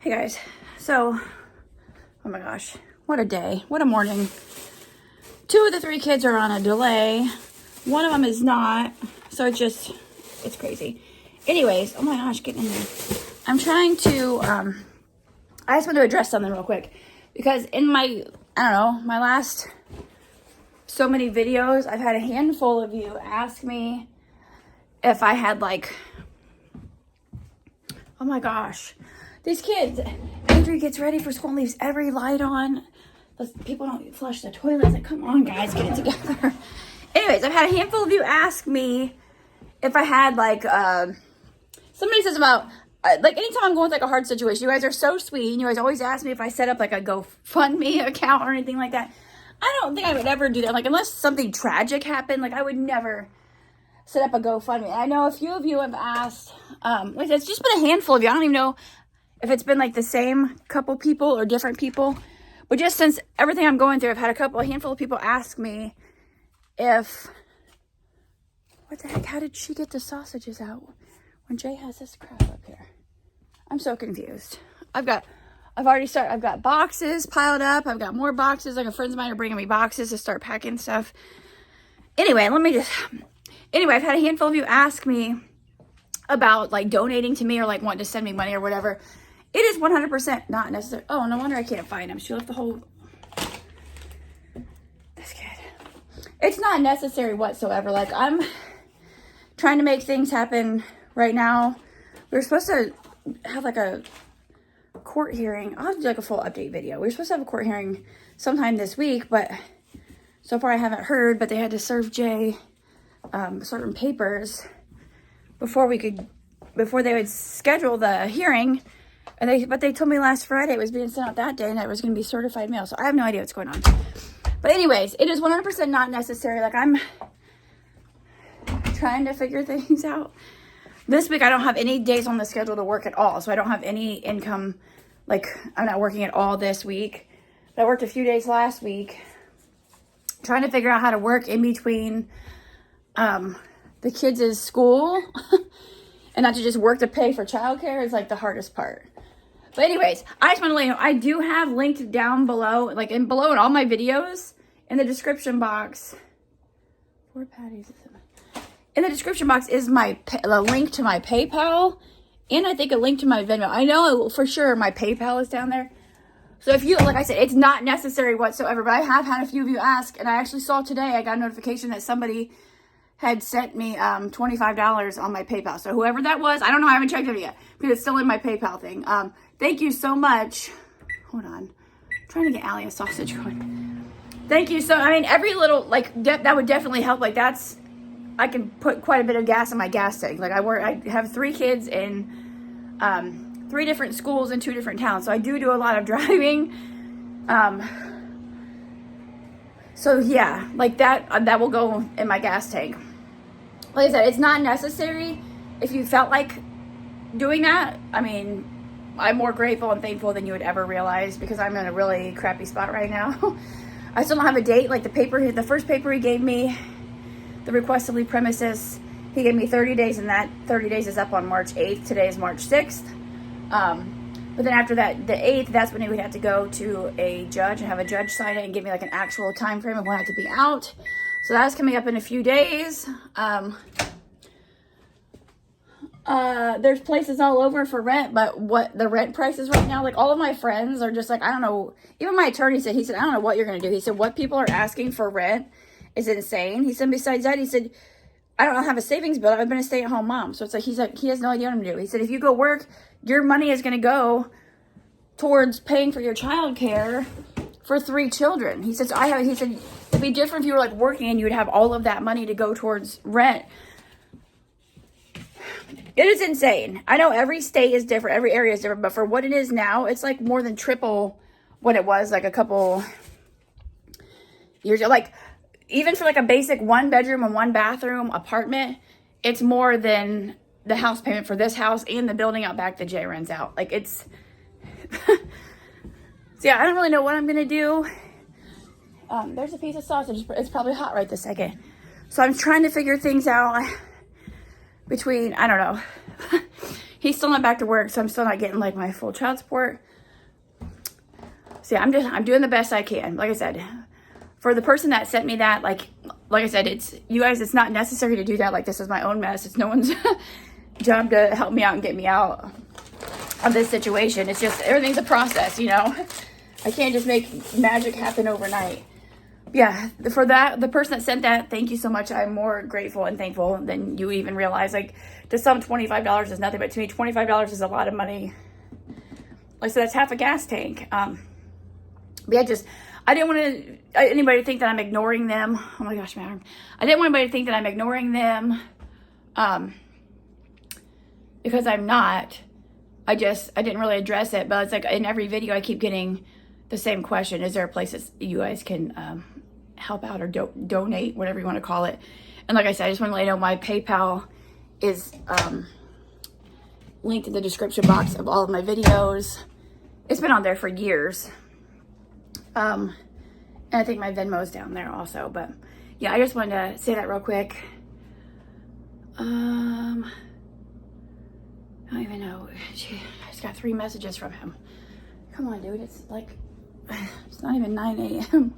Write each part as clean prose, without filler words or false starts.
Hey guys, so, oh my gosh, what a day, what a morning. 2 of the 3 kids are on a delay. One of them is not, so it's crazy. Anyways, oh my gosh, getting in there. I'm trying to, I just want to address something real quick. Because in my, my last so many videos, I've had a handful of you ask me if I had like, oh my gosh. These kids, Andrew gets ready for school and leaves every light on. People don't flush the toilets. Like, come on, guys, get it together. Anyways, I've had a handful of you ask me if I had, like, somebody says about, like, anytime I'm going with, like, a hard situation, you guys are so sweet, and you guys always ask me if I set up, like, a GoFundMe account or anything like that. I don't think I would ever do that. Like, unless something tragic happened, like, I would never set up a GoFundMe. I know a few of you have asked, like, it's just been a handful of you. I don't even know if it's been like the same couple people or different people, but just since everything I'm going through, I've had a handful of people ask me if, what the heck, how did she get the sausages out when Jay has this crap up here? I'm so confused. I've got boxes piled up. I've got more boxes. Like, friends of mine are bringing me boxes to start packing stuff. Anyway, I've had a handful of you ask me about like donating to me or like wanting to send me money or whatever. It is 100% not necessary. Oh, no wonder I can't find him. She left the whole... This kid. It's not necessary whatsoever. Like, I'm trying to make things happen right now. We were supposed to have, like, a court hearing. I'll have to do, like, a full update video. We were supposed to have a court hearing sometime this week, but so far I haven't heard. But they had to serve Jay certain papers before they would schedule the hearing. But they told me last Friday it was being sent out that day and that it was going to be certified mail. So I have no idea what's going on. But anyways, it is 100% not necessary. Like, I'm trying to figure things out. This week I don't have any days on the schedule to work at all. So I don't have any income. Like, I'm not working at all this week. But I worked a few days last week. Trying to figure out how to work in between the kids' school and not to just work to pay for childcare is like the hardest part. But anyways, I just want to let you know, I do have linked down below, like below in all my videos, in the description box. 4 patties. In the description box is the link to my PayPal, and I think a link to my Venmo. I know for sure my PayPal is down there. So if you, like I said, it's not necessary whatsoever, but I have had a few of you ask, and I actually saw today, I got a notification that somebody had sent me $25 on my PayPal. So whoever that was, I don't know, I haven't checked it yet, because it's still in my PayPal thing. Thank you so much. Hold on. I'm trying to get Allie a sausage going. Thank you so, every little, like, that would definitely help. Like, I can put quite a bit of gas in my gas tank. Like, I have 3 kids in 3 different schools in 2 different towns. So I do a lot of driving. So yeah, like that will go in my gas tank. Like I said, it's not necessary. If you felt like doing that, I'm more grateful and thankful than you would ever realize, because I'm in a really crappy spot right now. I still don't have a date. Like, the first paper he gave me, the request to leave premises, he gave me 30 days, and that 30 days is up on March 8th. Today is March 6th. But then after that, the 8th, that's when he would have to go to a judge and have a judge sign it and give me like an actual time frame of when I have to be out. So that's coming up in a few days. There's places all over for rent, but what the rent prices right now, like, all of my friends are just like, I don't know. Even my attorney said, I don't know what you're going to do. He said, what people are asking for rent is insane. He said, besides that, he said, I don't have a savings bill. I've been a stay-at-home mom. So it's like, he has no idea what I'm going to do. He said, if you go work, your money is going to go towards paying for your child care for 3 children. He said, it'd be different if you were like working and you would have all of that money to go towards rent. It is insane. I know every state is different. Every area is different. But for what it is now, it's like more than triple what it was like a couple years ago. Like, even for like a basic 1-bedroom and 1-bathroom apartment, it's more than the house payment for this house and the building out back that Jay rents out. Like, it's... So yeah, I don't really know what I'm going to do. There's a piece of sausage. It's probably hot right this second. So I'm trying to figure things out between, I don't know. he's still not back to work, so I'm still not getting like my full child support. So yeah, I'm doing the best I can. Like I said, for the person that sent me that, like I said, it's, you guys, it's not necessary to do that. Like, this is my own mess. It's no one's job to help me out and get me out of this situation. It's just, everything's a process, you know. I can't just make magic happen overnight. Yeah, for that, the person that sent that, thank you so much. I'm more grateful and thankful than you even realize. Like, to some, $25 is nothing, but to me, $25 is a lot of money. Like, so that's half a gas tank. But yeah, I didn't want anybody to think that I'm ignoring them. Oh my gosh, man. I didn't want anybody to think that I'm ignoring them, because I'm not. I didn't really address it, but it's like in every video I keep getting the same question. Is there a place that you guys can help out or donate, whatever you want to call it? And like I said, I just want to let you know my PayPal is linked in the description box of all of my videos. It's been on there for years. And I think my Venmo is down there also. But yeah, I just wanted to say that real quick. I don't even know. I just got 3 messages from him. Come on, dude. It's like, it's not even 9 a.m.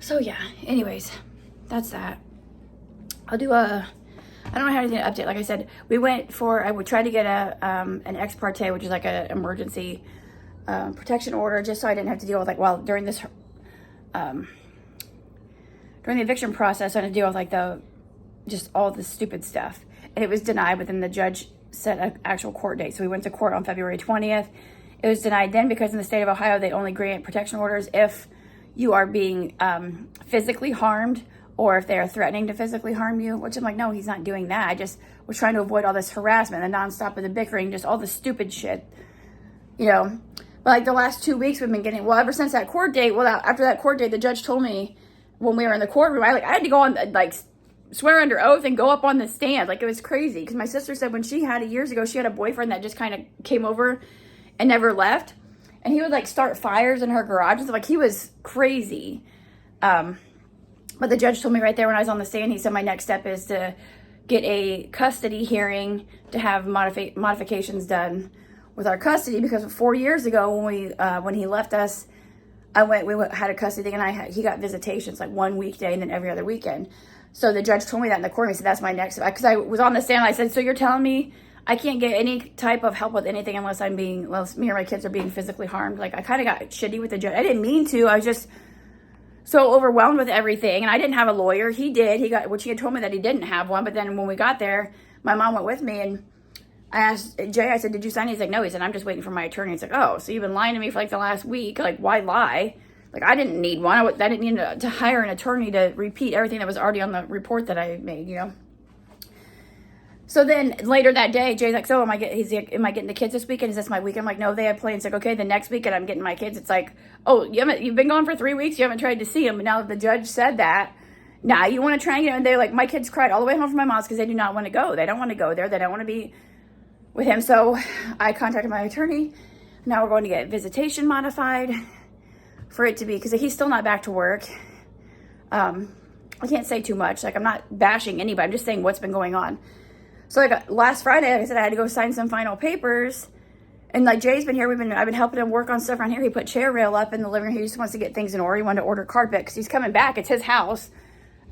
So yeah, anyways, that's that. I don't have anything to update. Like I said, I would try to get an ex parte, which is like an emergency protection order, just so I didn't have to deal with, like, well, during this, during the eviction process, I had to deal with like just all the stupid stuff. And it was denied, but then the judge set an actual court date. So we went to court on February 20th. It was denied then because in the state of Ohio, they only grant protection orders if you are being physically harmed or if they are threatening to physically harm you, which I'm like, no, he's not doing that. I just was trying to avoid all this harassment, the nonstop of the bickering, just all the stupid shit, you know. But like the last 2 weeks we've been getting, well, ever since that court date, after that court date, the judge told me when we were in the courtroom, I had to go on, like, swear under oath and go up on the stand. Like, it was crazy. Because my sister said when she had it years ago, she had a boyfriend that just kind of came over and never left. And he would, like, start fires in her garage and stuff. Like, he was crazy. But the judge told me right there when I was on the stand, he said my next step is to get a custody hearing to have modifications done with our custody. Because 4 years ago when he left us, we had a custody thing, and he got visitations like one weekday and then every other weekend. So the judge told me that in the court. He said, that's my next step. Because I was on the stand. I said, so you're telling me I can't get any type of help with anything unless me or my kids are being physically harmed? Like, I kind of got shitty with the judge. I didn't mean to. I was just so overwhelmed with everything. And I didn't have a lawyer. He did. He had told me that he didn't have one. But then when we got there, my mom went with me. And I asked Jay, I said, did you sign? He's like, no. He said, I'm just waiting for my attorney. He's like, oh, so you've been lying to me for like the last week. Like, why lie? Like, I didn't need one. I didn't need to hire an attorney to repeat everything that was already on the report that I made, you know. So then later that day, Jay's like, so am I getting the kids this weekend? Is this my weekend? I'm like, no, they had plans. Like, okay, the next weekend I'm getting my kids. It's like, oh, you've been gone for 3 weeks. You haven't tried to see them. But now that the judge said that, now you want to try and get them. And they're like, my kids cried all the way home from my mom's because they do not want to go. They don't want to go there. They don't want to be with him. So I contacted my attorney. Now we're going to get visitation modified for it to be, because he's still not back to work. I can't say too much. Like, I'm not bashing anybody. I'm just saying what's been going on. So like last Friday, like I said, I had to go sign some final papers. And like Jay's been here. I've been helping him work on stuff around here. He put chair rail up in the living room. He just wants to get things in order. He wanted to order carpet because he's coming back. It's his house.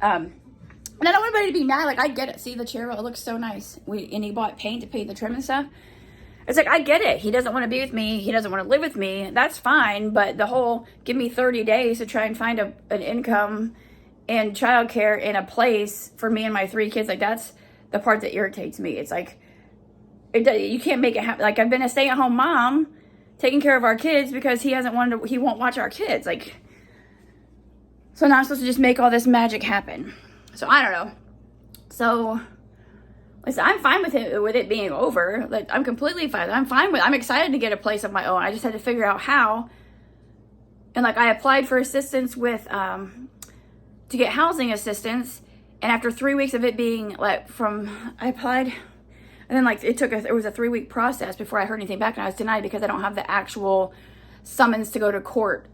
And I don't want anybody to be mad. Like, I get it. See the chair rail? It looks so nice. And he bought paint to paint the trim and stuff. It's like, I get it. He doesn't want to be with me. He doesn't want to live with me. That's fine. But the whole give me 30 days to try and find an income and childcare in a place for me and my 3 kids, like, that's the part that irritates me. It's like, you can't make it happen. Like, I've been a stay-at-home mom taking care of our kids because he won't watch our kids. Like, so now I'm supposed to just make all this magic happen. So I don't know. So listen, I'm fine with it being over. Like, I'm completely fine. I'm excited to get a place of my own. I just had to figure out how. And like, I applied for assistance with to get housing assistance. And after 3 weeks of it being like I applied, and then like it was a 3-week process before I heard anything back, and I was denied because I don't have the actual summons to go to court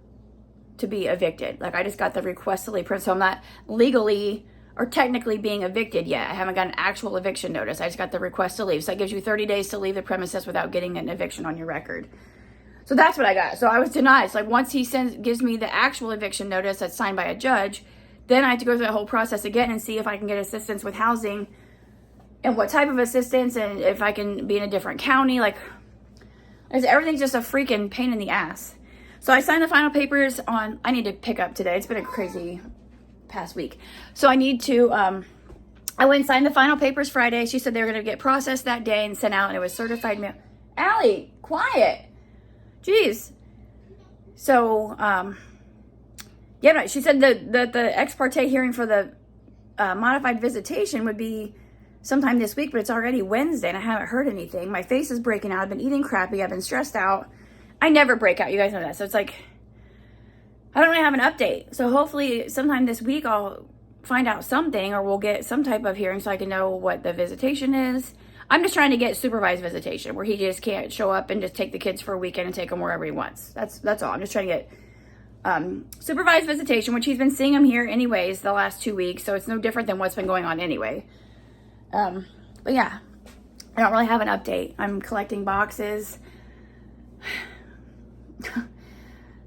to be evicted. Like, I just got the request to leave prison, so I'm not legally or technically being evicted yet. I haven't got an actual eviction notice. I just got the request to leave. So that gives you 30 days to leave the premises without getting an eviction on your record. So that's what I got. So I was denied. It's like once he gives me the actual eviction notice that's signed by a judge, then I have to go through that whole process again and see if I can get assistance with housing and what type of assistance, and if I can be in a different county. Like, everything's just a freaking pain in the ass. So I signed the final papers on, I need to pick up today. It's been a crazy past week. So I need to, I went and signed the final papers Friday. She said they were going to get processed that day and sent out, and it was certified mail. Allie, quiet. Jeez. So, yeah, no, she said that the ex parte hearing for the modified visitation would be sometime this week, but it's already Wednesday and I haven't heard anything. My face is breaking out. I've been eating crappy. I've been stressed out. I never break out. You guys know that. So it's like, I don't really have an update. So hopefully sometime this week I'll find out something, or we'll get some type of hearing so I can know what the visitation is. I'm just trying to get supervised visitation where he just can't show up and just take the kids for a weekend and take them wherever he wants. That's all. I'm just trying to get supervised visitation, which he's been seeing him here anyways the last 2 weeks. So it's no different than what's been going on anyway. But yeah, I don't really have an update. I'm collecting boxes.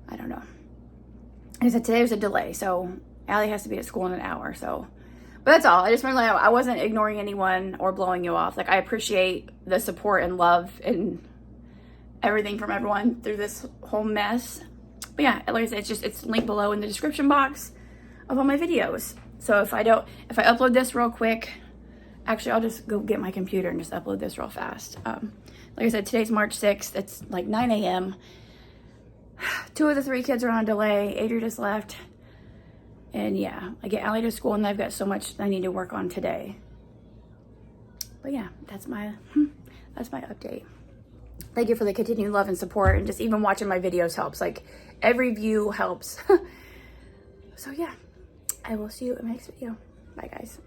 I don't know. Like I said, today was a delay, so Allie has to be at school in an hour. So, but that's all. I just want to let you know I wasn't ignoring anyone or blowing you off. Like, I appreciate the support and love and everything from everyone through this whole mess. But yeah, like I said, it's linked below in the description box of all my videos. So if I upload this real quick, actually, I'll just go get my computer and just upload this real fast. Like I said, today's March 6th. It's like 9 a.m. 2 of the 3 kids are on delay. Adria just left. And yeah, I get Allie to school and I've got so much I need to work on today. But yeah, that's my update. Thank you for the continued love and support, and just even watching my videos helps. Like, every view helps. So yeah, I will see you in my next video. Bye guys.